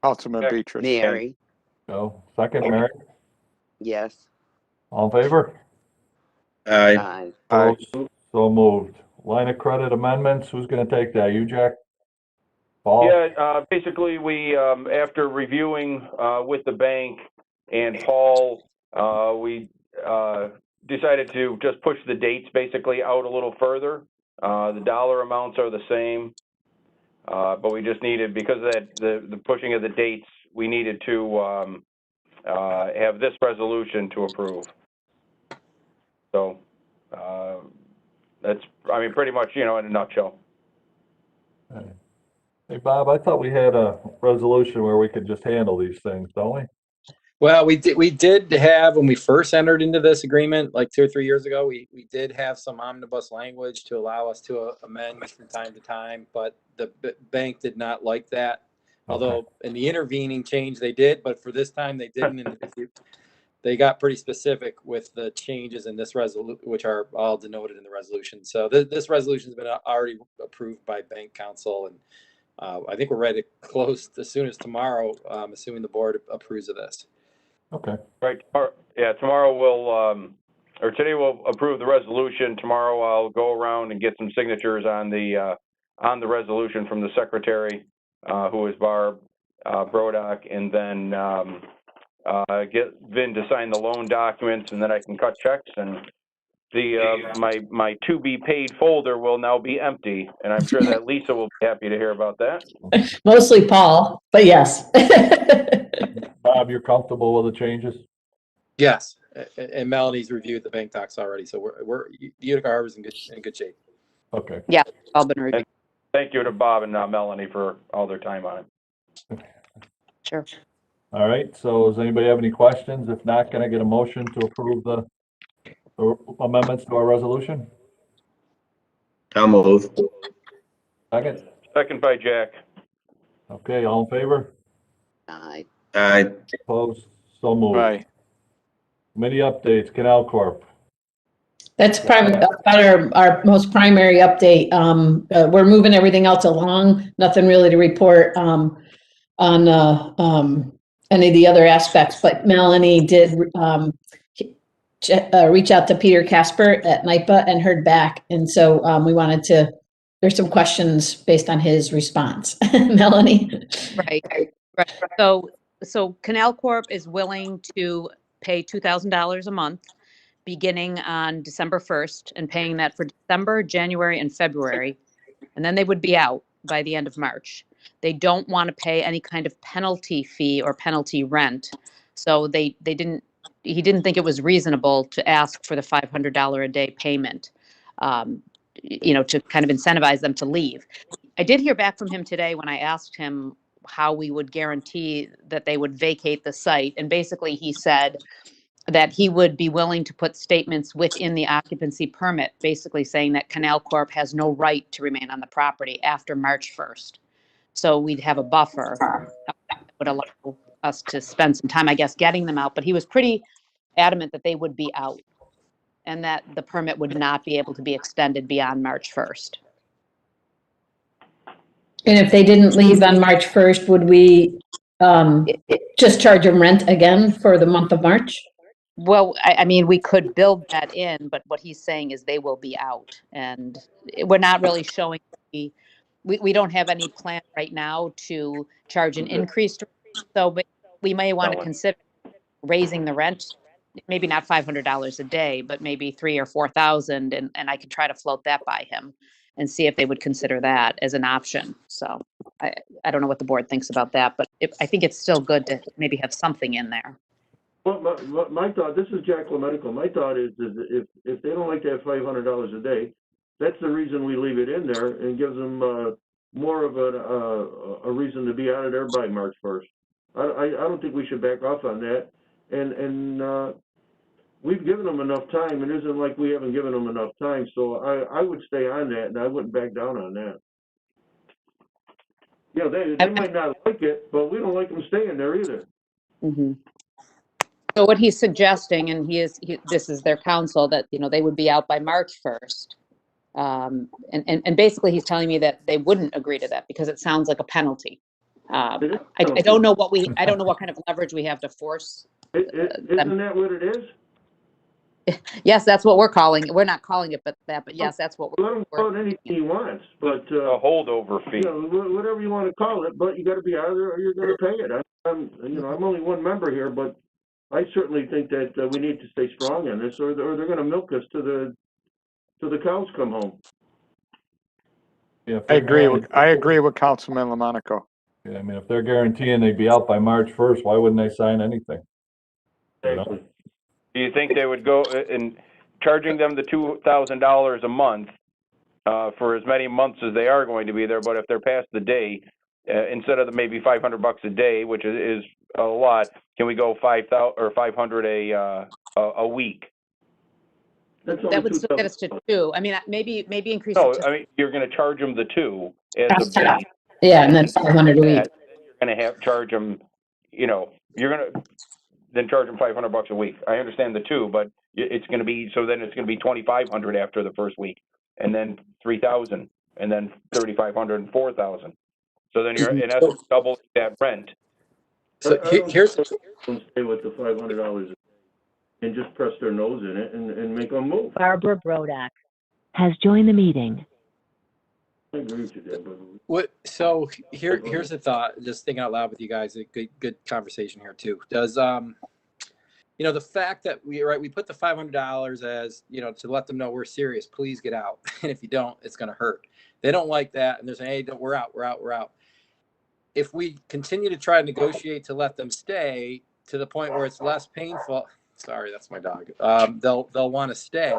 Councilman Beatrice. Mary. Joe, second, Mary. Yes. All in favor? Aye. Aye. Opposed? So moved. Line of credit amendments, who's gonna take that? You, Jack? Paul? Yeah, basically, we, after reviewing with the bank and Paul, we decided to just push the dates basically out a little further. The dollar amounts are the same, but we just needed, because of that, the pushing of the dates, we needed to have this resolution to approve. So that's, I mean, pretty much, you know, in a nutshell. Hey, Bob, I thought we had a resolution where we could just handle these things, don't we? Well, we did have, when we first entered into this agreement, like 2 or 3 years ago, we did have some omnibus language to allow us to amend from time to time, but the bank did not like that. Although in the intervening change they did, but for this time they didn't. And they got pretty specific with the changes in this resolution, which are all denoted in the resolution. So this resolution has been already approved by bank council, and I think we're ready to close as soon as tomorrow, assuming the board approves of this. Okay. Right. Yeah, tomorrow we'll, or today we'll approve the resolution. Tomorrow I'll go around and get some signatures on the resolution from the secretary, who is Barb Brodock, and then get Vin to sign the loan documents, and then I can cut checks, and the my to be paid folder will now be empty, and I'm sure that Lisa will be happy to hear about that. Mostly Paul, but yes. Bob, you're comfortable with the changes? Yes, and Melanie's reviewed the bank docs already, so we're Utica Harbor's in good shape. Okay. Yeah, all been reviewed. Thank you to Bob and Melanie for all their time on it. Sure. All right, so does anybody have any questions? If not, can I get a motion to approve the amendments to our resolution? I'll move. Second? Second by Jack. Okay, all in favor? Aye. Aye. Opposed? So moved. Aye. Committee updates, Canal Corp. That's probably about our most primary update. We're moving everything else along. Nothing really to report on any of the other aspects, but Melanie did reach out to Peter Casper at NIPA and heard back. And so we wanted to, there's some questions based on his response. Melanie? Right. So Canal Corp is willing to pay $2,000 a month beginning on December 1st and paying that for December, January, and February. And then they would be out by the end of March. They don't want to pay any kind of penalty fee or penalty rent. So he didn't think it was reasonable to ask for the $500 a day payment, to kind of incentivize them to leave. I did hear back from him today when I asked him how we would guarantee that they would vacate the site. And basically he said that he would be willing to put statements within the occupancy permit, basically saying that Canal Corp has no right to remain on the property after March 1st. So we'd have a buffer that would allow us to spend some time, I guess, getting them out. But he was pretty adamant that they would be out and that the permit would not be able to be extended beyond March 1st. And if they didn't leave on March 1st, would we just charge them rent again for the month of March? Well, I mean, we could build that in, but what he's saying is they will be out. And we're not really showing, we don't have any plan right now to charge an increased rate. So but we may want to consider raising the rent, maybe not $500 a day, but maybe $3,000 or $4,000. And I could try to float that by him and see if they would consider that as an option. So I don't know what the board thinks about that, but I think it's still good to maybe have something in there. Well, my thought, this is Jack LaMedical. My thought is if they don't like to have $500 a day, that's the reason we leave it in there and gives them more of a reason to be out of there by March 1st. I don't think we should back off on that. And we've given them enough time. It isn't like we haven't given them enough time. So I would stay on that, and I wouldn't back down on that. You know, they might not like it, but we don't like them staying there either. Mm-hmm. So what he's suggesting, and this is their counsel, that they would be out by March 1st, and basically he's telling me that they wouldn't agree to that because it sounds like a penalty. I don't know I don't know what kind of leverage we have to force. Isn't that what it is? Yes, that's what we're calling it. We're not calling it but yes, that's what Let him call it anything he wants, but, A holdover fee. you know, whatever you want to call it, but you got to be out of there or you're going to pay it. I'm only one member here, but I certainly think that we need to stay strong on this, or they're going to milk us to the cows come home. Yeah, if I they're agree with, guaran- I agree with Councilman Lamonaco. Yeah, I mean, if they're guaranteeing they'd be out by March 1st, why wouldn't they sign anything? You know? Exactly. Do you think they would go in charging them the $2,000 a month for as many months as they are going to be there? But if they're past the day, instead of the maybe $500 a day, which is a lot, can we go 5,000 or 500 a week? That's That only would still get us to 2. I mean, maybe increase No, it to I mean you're going to charge them the 2 as a base. Yeah, and that's 500 a week. Then you're going to have charge them. You know, you're going to then charge them $500 a week. I understand the 2, but it's going to be so then it's going to be 2,500 after the first week, and then 3,000, and then 3,500 and 4,000. So then you're in essence doubling that rent. So here's, Don't stay with the $500 and just press their nose in it and make them move. Barbara Brodak has joined the meeting. I agree with you there, but here's the thought, just thinking out loud with you guys, a good conversation here too. Does, you know, the fact that we put the $500 as, you know, to let them know we're serious, please get out. And if you don't, it's going to hurt. They don't like that. And they're saying, hey, we're out. If we continue to try to negotiate to let them stay to the point where it's less painful, sorry, that's my dog. They'll want to stay.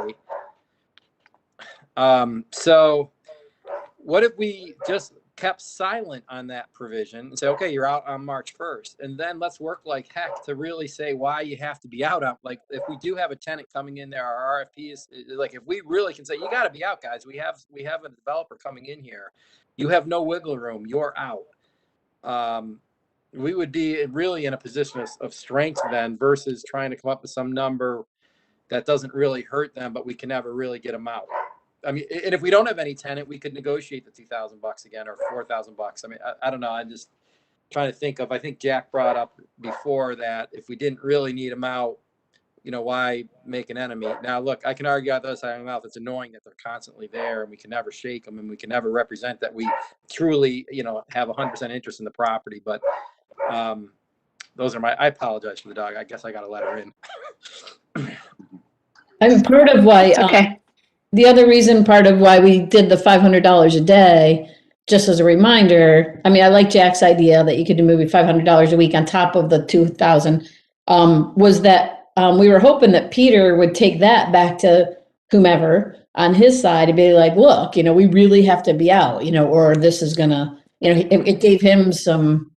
So what if we just kept silent on that provision and say, okay, you're out on March 1st. And then let's work like heck to really say why you have to be out on, like, if we do have a tenant coming in there, our RFP is like, if we really can say, you got to be out, guys, we have a developer coming in here. You have no wiggle room. You're out. We would be really in a position of strength then versus trying to come up with some number that doesn't really hurt them, but we can never really get them out. I mean, and if we don't have any tenant, we could negotiate the $2,000 again or $4,000. I mean, I don't know. I'm just trying to think of, I think Jack brought up before that if we didn't really need them out, you know, why make an enemy? Now, look, I can argue out the other side of my mouth. It's annoying that they're constantly there and we can never shake them and we can never represent that we truly, you know, have 100% interest in the property. But those are I apologize for the dog. I guess I got to let her in. I mean, part of why, the other reason, part of why we did the $500 a day, just as a reminder, I mean, I like Jack's idea that you could do maybe $500 a week on top of the 2,000, was that we were hoping that Peter would take that back to whomever on his side and be like, look, you know, we really have to be out, you know, or this is gonna, you know, it gave him some,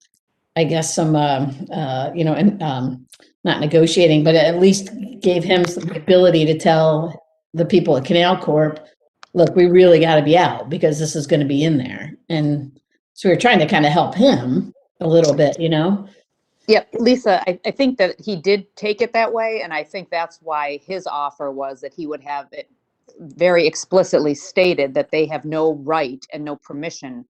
I guess, some, you know, and not negotiating, but at least gave him some ability to tell the people at Canal Corp, look, we really got to be out because this is going to be in there. And so we were trying to kind of help him a little bit, you know? Yep, Lisa, I think that he did take it that way, and I think that's why his offer was that he would have it very explicitly stated that they have no right and no permission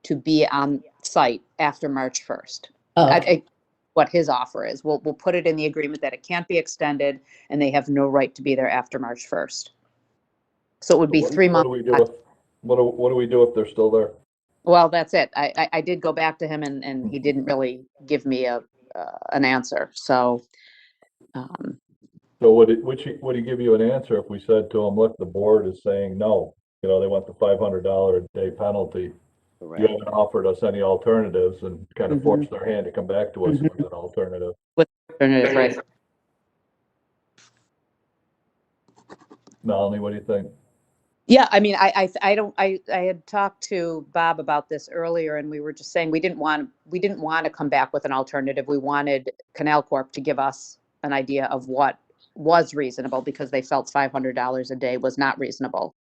to be on site after March 1st. Oh, okay. What his offer is. We'll put it in the agreement that it can't be extended and they have no right to be there after March 1st. So it would be 3 months. What do we do if they're still there? Well, that's it. I did go back to him and he didn't really give me an answer. So, So would he give you an answer if we said to him, look, the board is saying no, you know, they want the $500 a day penalty. You haven't offered us any alternatives and kind of forced their hand to come back to us with an alternative. right. Melanie, what do you think? Yeah, I mean, I had talked to Bob about this earlier and we were just saying we didn't want to come back with an alternative. We wanted Canal Corp to give us an idea of what was reasonable because they felt $500 a day was not reasonable.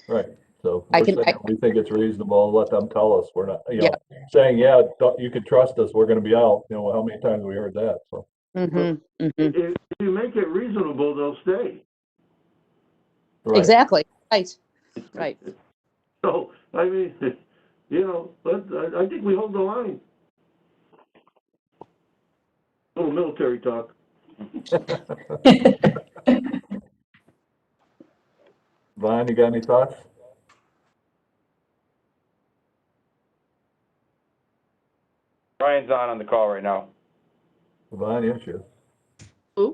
Right. So we think it's reasonable. Let them tell us. We're not, you know, saying, you can trust us. We're going to be out. You know, how many times have we heard that? So if you make it reasonable, they'll stay. Right. Exactly. Right. So, I mean, you know, I think we hold the line. Little military talk. Vaughn, you got any thoughts? Brian's on the call right now. Vaughn, yes, you. Who?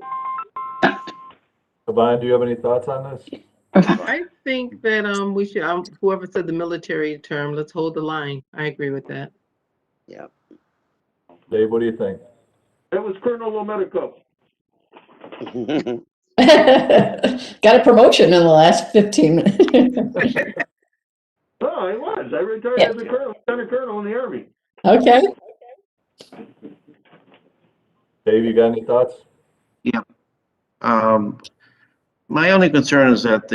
Vaughn, do you have any thoughts on this? I think that we should, whoever said the military term, let's hold the line. I agree with that. Yep. Dave, what do you think? That was Colonel Lomedico. Got a promotion in the last 15 minutes. Oh, I was. I retired Yeah. as a colonel, lieutenant colonel in the Army. Okay. Dave, you got any thoughts? My only concern is that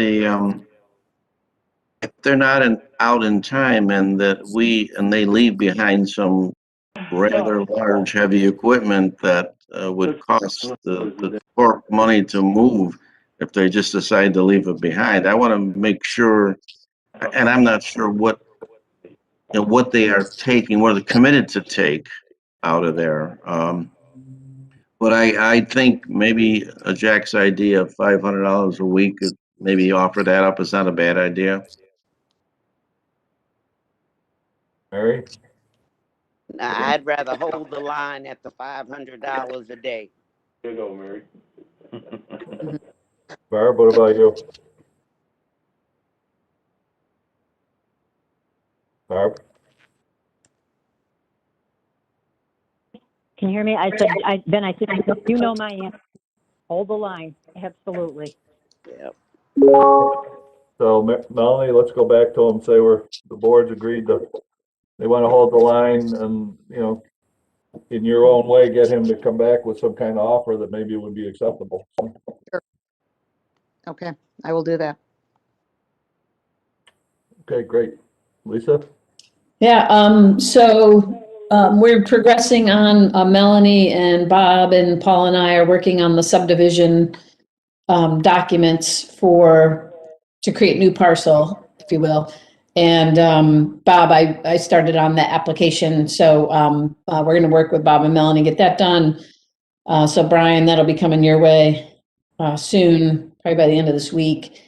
if they're not out in time and they leave behind some rather large, heavy equipment that would cost the Corp money to move if they just decide to leave it behind. I want to make sure, and I'm not sure what they are taking, what they're committed to take out of there. But I think maybe Jack's idea of $500 a week, maybe offer that up. It's not a bad idea. Mary? Nah, I'd rather hold the line at the $500 a day. There you go, Mary. Barb, what about you? Barb? Can you hear me? I said, Ben, I said, you know my answer. Hold the line. Absolutely. Yep. So Melanie, let's go back to them, say the board's agreed they want to hold the line and, in your own way, get him to come back with some kind of offer that maybe would be acceptable. Okay, I will do that. Okay, great. Lisa? Yeah, so we're progressing on Melanie and Bob and Paul and I are working on the subdivision documents to create new parcel, if you will. And Bob, I started on the application, so we're going to work with Bob and Melanie, get that done. So Brian, that'll be coming your way soon, probably by the end of this week.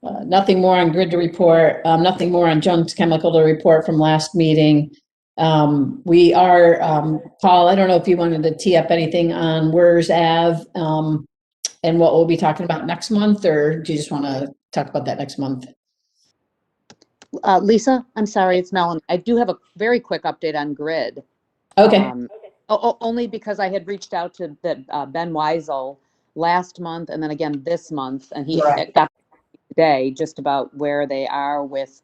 Nothing more on grid to report, nothing more on Jones Chemical to report from last meeting. We are, Paul, I don't know if you wanted to tee up anything on WERS Ave and what we'll be talking about next month, or do you just want to talk about that next month? Lisa, I'm sorry, it's Melanie. I do have a very quick update on grid. Okay. Only because I had reached out to Ben Weisel last month and then again this month, and he got today just about where they are with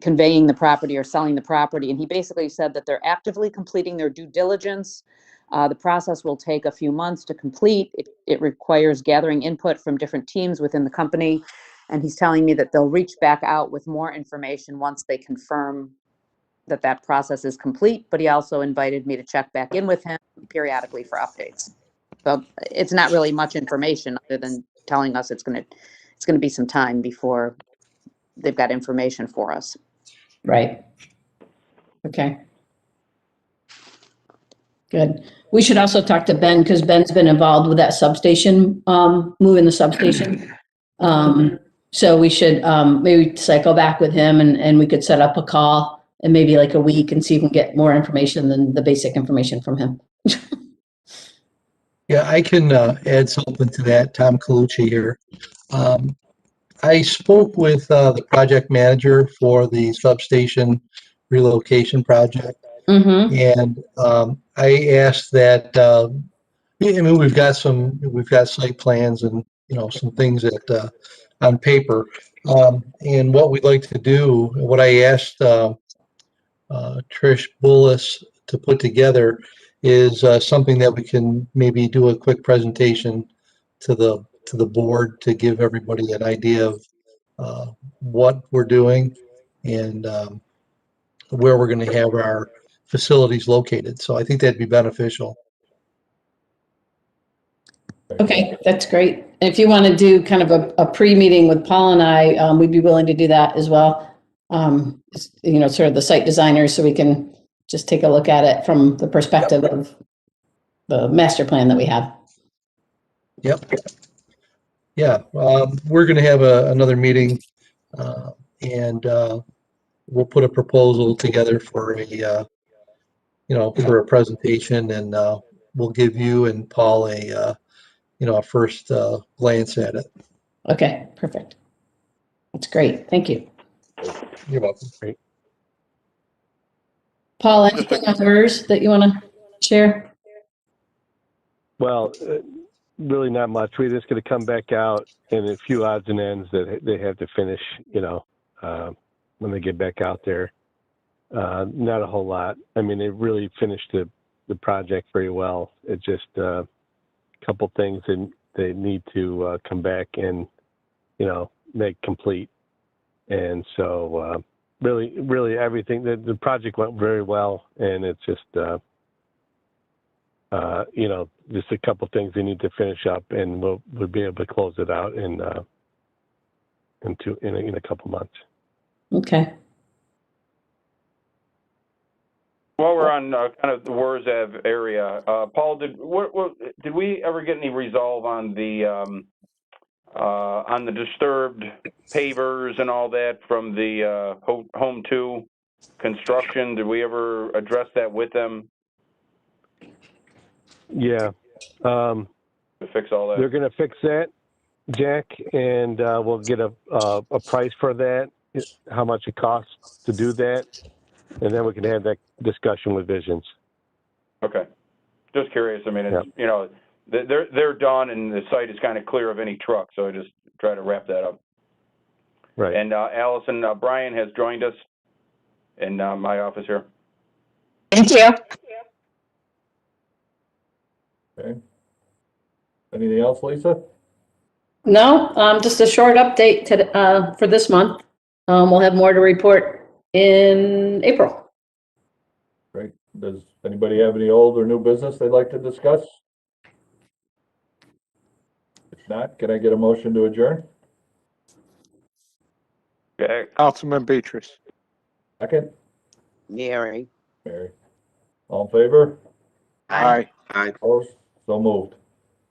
conveying the property or selling the property. And he basically said that they're actively completing their due diligence. The process will take a few months to complete. It requires gathering input from different teams within the company. And he's telling me that they'll reach back out with more information once they confirm that process is complete. But he also invited me to check back in with him periodically for updates. So it's not really much information other than telling us it's going to be some time before they've got information for us. Right. Okay. Good. We should also talk to Ben because Ben's been involved with that substation, moving the substation. So we should maybe cycle back with him and we could set up a call in maybe like a week and see if we can get more information than the basic information from him. Yeah, I can add something to that. Tom Colucci here. I spoke with the project manager for the substation relocation project, and I asked that. I mean, we've got site plans and some things that on paper, and what we'd like to do. What I asked Trish Bullis to put together is something that we can maybe do a quick presentation to the board to give everybody an idea of what we're doing and where we're going to have our facilities located. So I think that'd be beneficial. Okay, that's great. And if you want to do kind of a pre-meeting with Paul and I, we'd be willing to do that as well. Sort of the site designers, so we can just take a look at it from the perspective of the master plan that we have. Yep. Yeah, we're gonna have another meeting, and we'll put a proposal together for for a presentation, and we'll give you and Paul a first glance at it. Okay, perfect. That's great. Thank you. You're welcome. Great. Paul, anything others that you want to share? Well, really not much. We're just going to come back out in a few odds and ends that they have to finish, when they get back out there. Not a whole lot. I mean, they really finished the project very well. It's just a couple things that they need to come back and, make complete. And so really everything, the project went very well, and it's just, just a couple things they need to finish up, and we'll be able to close it out in a couple months. Okay. While we're on kind of the Warzav area, Paul, did we ever get any resolve on the disturbed pavers and all that from the Home 2 construction? Did we ever address that with them? Yeah. To fix all that? They're going to fix that, Jack, and we'll get a price for that, how much it costs to do that, and then we can have that discussion with Visions. Okay. Just curious. I mean, it's, Yep. they're done, and the site is kind of clear of any truck, so I just try to wrap that up. Right. And Allison, Brian has joined us in my office here. Thank you. Okay. Anything else, Lisa? No, just a short update for this month. We'll have more to report in April. Great. Does anybody have any old or new business they'd like to discuss? If not, can I get a motion to adjourn? Okay. Councilman Beatrice. Second? Mary. Mary. All in favor? Aye. Opposed? So moved.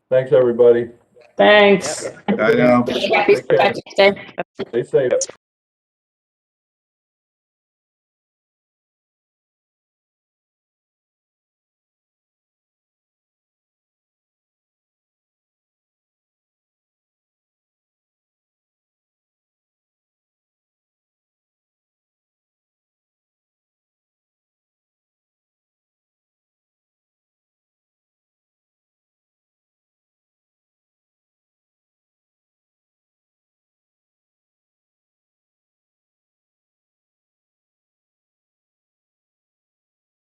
Thanks, everybody. Thanks. I know. Happy Patrick's Day. Stay safe.